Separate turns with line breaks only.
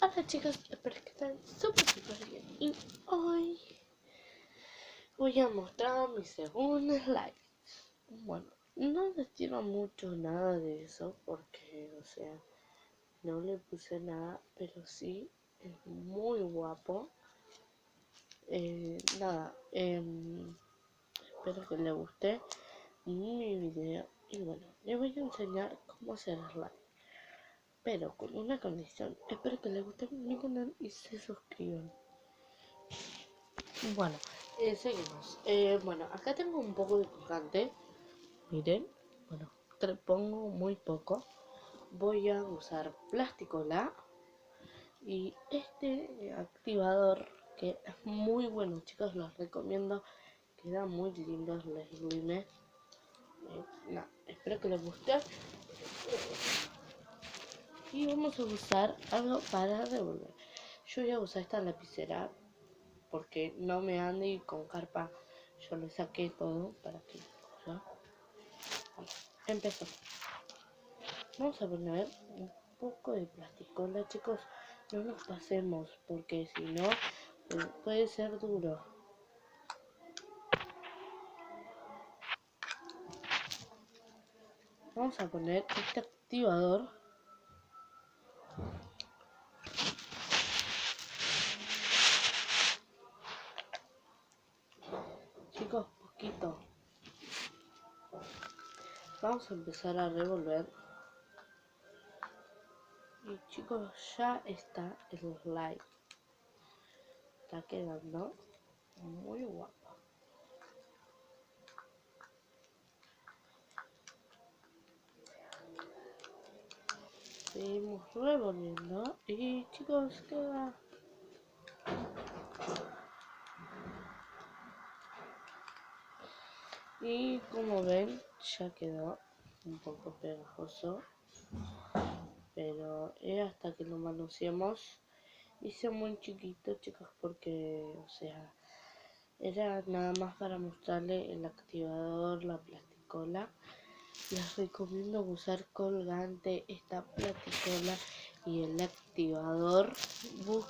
Hola chicos, espero que estén súper bien. Y hoy voy a mostrar mi segundo slide. Bueno, no les tiro mucho nada de eso porque, no le puse nada, pero sí es muy guapo. Espero que les guste mi video. Y bueno, les voy a enseñar cómo hacer slide, pero con una condición. Espero que les guste mi canal y se suscriban. Bueno, seguimos. Bueno, acá tengo un poco de picante. Miren, bueno, pongo muy poco. Voy a usar Plasticola y este activador que es muy bueno, chicos, los recomiendo. Quedan muy lindos los slimes. Espero que les guste. Y vamos a usar algo para revolver. Yo voy a usar esta lapicera porque no me ande con carpa. Yo le saqué todo para que bueno, empezó. Vamos a poner un poco de plasticola, chicos. No nos pasemos porque si no puede ser duro. Vamos a poner este activador. Chicos, poquito. Vamos a empezar a revolver. Y chicos, ya está el slide. Está quedando muy guapo. Seguimos revolviendo y chicos, queda y como ven ya quedó un poco pegajoso, pero es hasta que lo manoseamos. Hice muy chiquito, chicos, porque era nada más para mostrarle el activador, la plasticola. Les recomiendo usar colgante, esta plasticola y el activador.